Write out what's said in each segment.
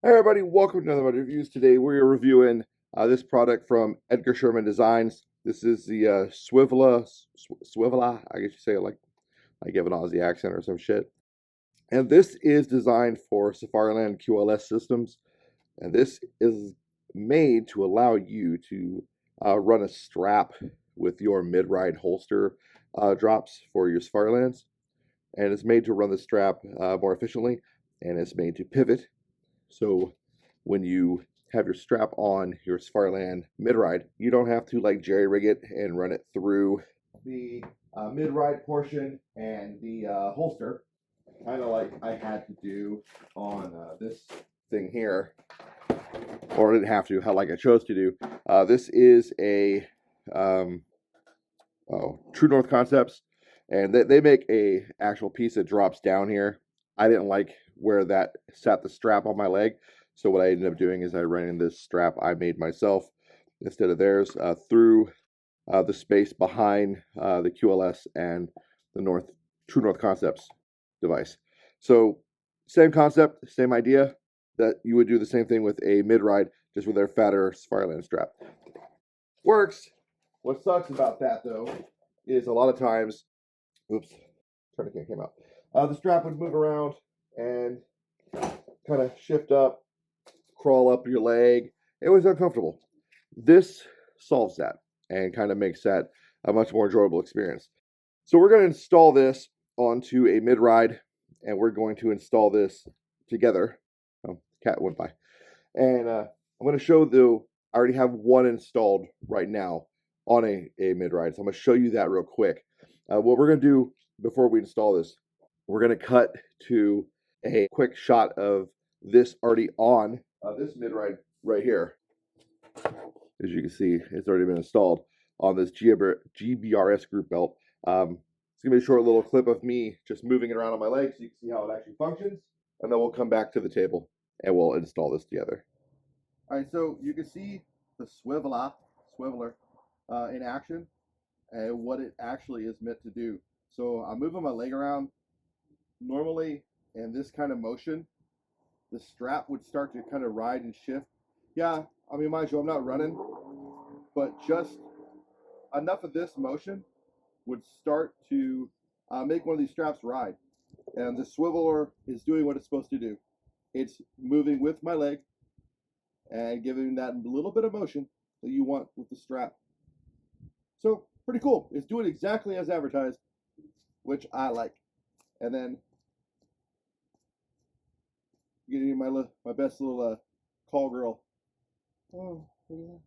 Hey everybody, welcome to another reviews. Today we're reviewing this product from Edgar Sherman Designs. This is the Swivlah, I guess you say it like I give an Aussie accent or some shit. And this is designed for Safariland QLS systems. And this is made to allow you to run a strap with your mid-ride holster drops for your Safarilands. And it's made to run the strap more efficiently, and it's made to pivot. So when you have your strap on your Safariland mid-ride, you don't have to like jerry rig it and run it through the mid-ride portion and the holster, kind of like I had to do on this thing here, or I didn't have to, like I chose to do. This is a True North Concepts, and they make a actual piece that drops down here. I didn't like where that sat the strap on my leg, so what I ended up doing is I ran in this strap I made myself instead of theirs through the space behind the QLS and the True North Concepts device. So same concept, same idea, that you would do the same thing with a mid-ride, just with their fatter Safariland strap. Works. What sucks about that though is a lot of times, oops, tourniquet came out. The strap would move around and kind of shift up, crawl up your leg. It was uncomfortable. This solves that and kind of makes that a much more enjoyable experience. So we're going to install this onto a mid-ride, and we're going to install this together. Oh, cat went by. And I'm going to show I already have one installed right now on a mid-ride. So I'm going to show you that real quick. What we're going to do before we install this, we're going to cut to a quick shot of this already on this mid-ride right here. As you can see, it's already been installed on this GBRS group belt. It's going to be a short little clip of me just moving it around on my leg so you can see how it actually functions. And then we'll come back to the table and we'll install this together. All right, so you can see the swiveler in action and what it actually is meant to do. So I'm moving my leg around. Normally, in this kind of motion, the strap would start to kind of ride and shift. Yeah, I mean, mind you, I'm not running, but just enough of this motion would start to make one of these straps ride. And the swiveler is doing what it's supposed to do. It's moving with my leg and giving that little bit of motion that you want with the strap. So pretty cool. It's doing exactly as advertised, which I like. And then getting my best little call girl. Oh, but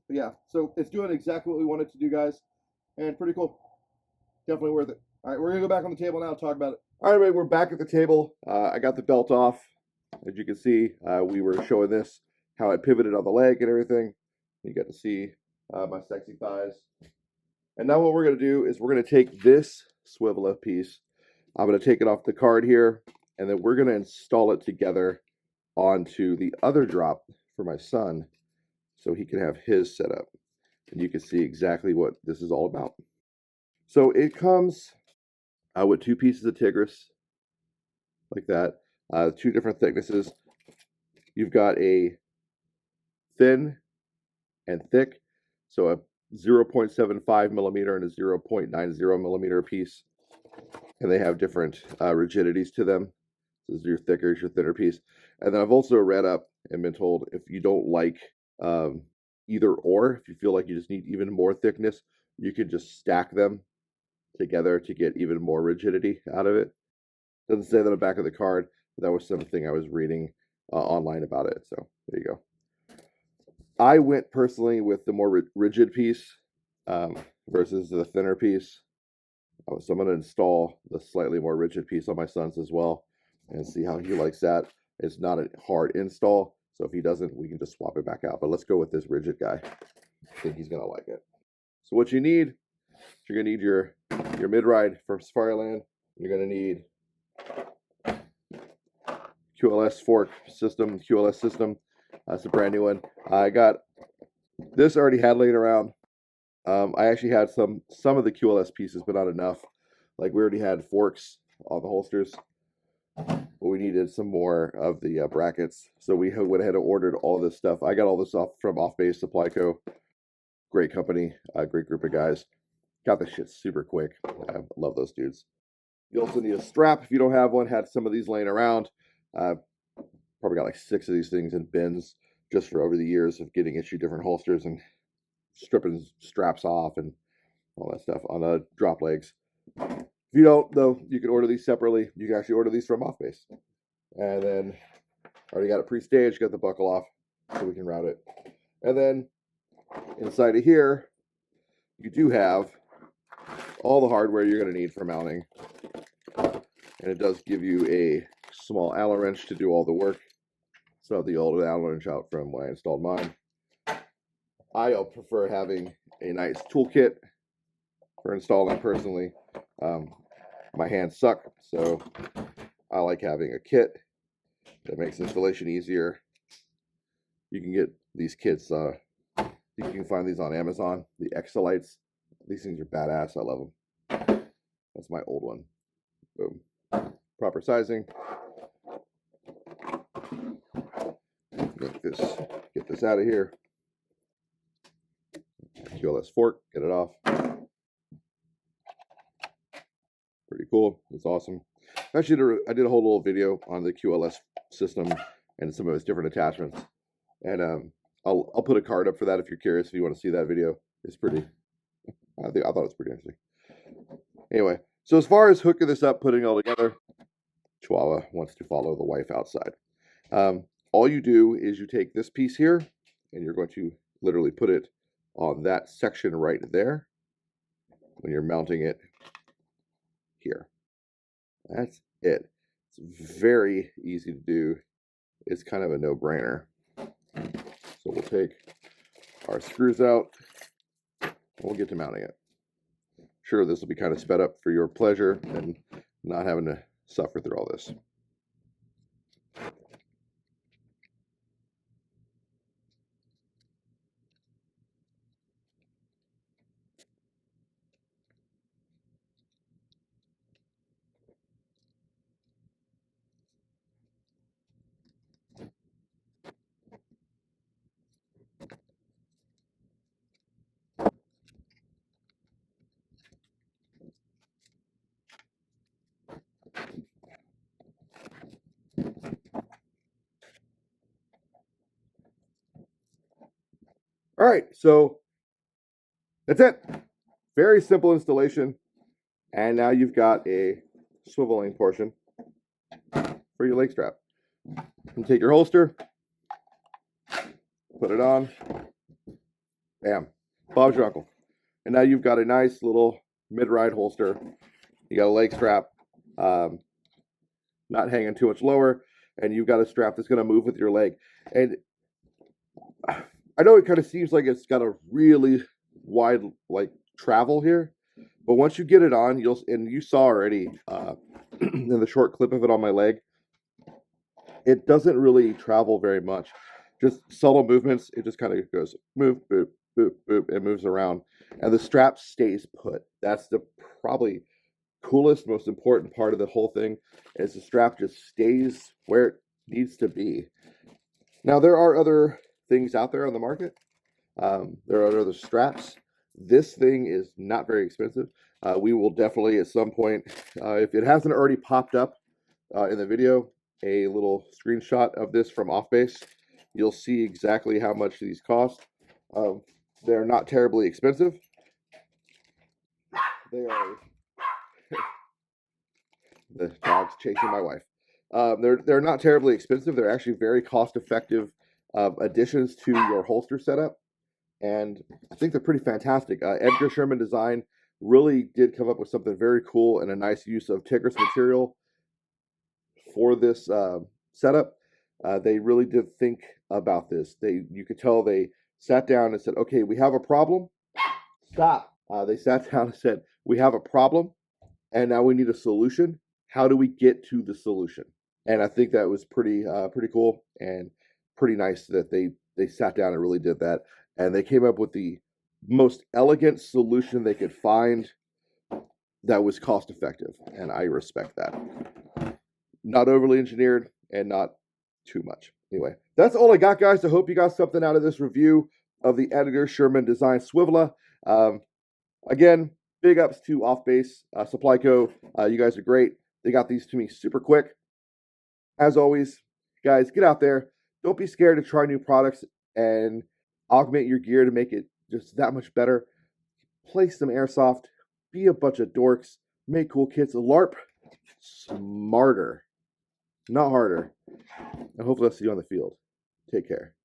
yeah, so it's doing exactly what we wanted to do, guys, and pretty cool. Definitely worth it. All right, we're gonna go back on the table now and talk about it. All right, everybody, we're back at the table. I got the belt off. As you can see, we were showing this, how it pivoted on the leg and everything. You got to see my sexy thighs. And now what we're going to do is we're going to take this Swivlah piece. I'm going to take it off the card here, and then we're going to install it together onto the other drop for my son so he can have his set up. And you can see exactly what this is all about. So it comes with two pieces of Tigris, like that. Two different thicknesses. You've got a thin and thick, so a 0.75 millimeter and a 0.90 millimeter piece, and they have different rigidities to them. This is your thicker, your thinner piece. And then I've also read up and been told if you don't like either or, if you feel like you just need even more thickness, you can just stack them together to get even more rigidity out of it. Doesn't say that on the back of the card, but that was something I was reading online about it. So there you go. I went personally with the more rigid piece versus the thinner piece. So I'm going to install the slightly more rigid piece on my son's as well and see how he likes that. It's not a hard install, so if he doesn't, we can just swap it back out. But let's go with this rigid guy. I think he's going to like it. So what you need, you're going to need your mid-ride from Safariland. You're going to need QLS fork system, QLS system. That's a brand new one. I got this already had laying around. I actually had some of the QLS pieces, but not enough. Like we already had forks on the holsters. but we needed some more of the brackets. So we went ahead and ordered all this stuff. I got all this off from Offbase Supply Co. Great company, great group of guys. Got this shit super quick. I love those dudes. You also need a strap if you don't have one. Had some of these laying around. Probably got like 6 of these things in bins just for over the years of getting issue different holsters and stripping straps off and all that stuff on the drop legs. If you don't, though, you can order these separately. You can actually order these from Offbase. And then already got it pre-staged, got the buckle off so we can route it. And then inside of here, you do have all the hardware you're going to need for mounting. And it does give you a small Allen wrench to do all the work. So the old Allen wrench out from when I installed mine. I prefer having a nice toolkit for installing personally. My hands suck, so I like having a kit that makes installation easier. You can get these kits, you can find these on Amazon, the Exolites. These things are badass, I love them. That's my old one. Boom. Proper sizing. Get this out of here. QLS fork, get it off. Pretty cool. It's awesome. Actually, I did a whole little video on the QLS system and some of its different attachments. And I'll put a card up for that if you're curious, if you want to see that video. It's pretty, I thought it was pretty interesting. Anyway, so as far as hooking this up, putting it all together, Chihuahua wants to follow the wife outside. All you do is you take this piece here, and you're going to literally put it on that section right there when you're mounting it here. That's it. It's very easy to do. It's kind of a no-brainer. So we'll take our screws out, and we'll get to mounting it. Sure, this will be kind of sped up for your pleasure and not having to suffer through all this. All right, so that's it. Very simple installation. And now you've got a swiveling portion for your leg strap. You take your holster, put it on, bam, Bob's your uncle. And now you've got a nice little mid-ride holster. You got a leg strap, not hanging too much lower, and you've got a strap that's going to move with your leg. And I know it kind of seems like it's got a really wide travel here, but once you get it on, you saw already in the short clip of it on my leg, it doesn't really travel very much. Just subtle movements. It just kind of goes move, boop, boop, boop. It moves around, and the strap stays put. That's the probably coolest, most important part of the whole thing, is the strap just stays where it needs to be. Now, there are other things out there on the market. There are other straps. This thing is not very expensive. We will definitely at some point, if it hasn't already popped up in the video, a little screenshot of this from Offbase. You'll see exactly how much these cost. They're not terribly expensive. They are the dog's chasing my wife. They're not terribly expensive. They're actually very cost-effective additions to your holster setup, and I think they're pretty fantastic. Edgar Sherman Design really did come up with something very cool and a nice use of Tigris material for this setup. They really did think about this. You could tell they sat down and said, okay, we have a problem. Stop. They sat down and said, we have a problem, and now we need a solution. How do we get to the solution? And I think that was pretty cool and pretty nice that they sat down and really did that. And they came up with the most elegant solution they could find that was cost effective. And I respect that. not overly engineered and not too much. Anyway, that's all I got, guys. I hope you got something out of this review of the Edgar Sherman Designs Swivlah. Again, big ups to Offbase Supply Co. You guys are great. They got these to me super quick. As always, guys, get out there. Don't be scared to try new products and augment your gear to make it just that much better. Play some airsoft. Be a bunch of dorks. Make cool kits. LARP smarter, not harder. And hopefully I'll see you on the field. Take care.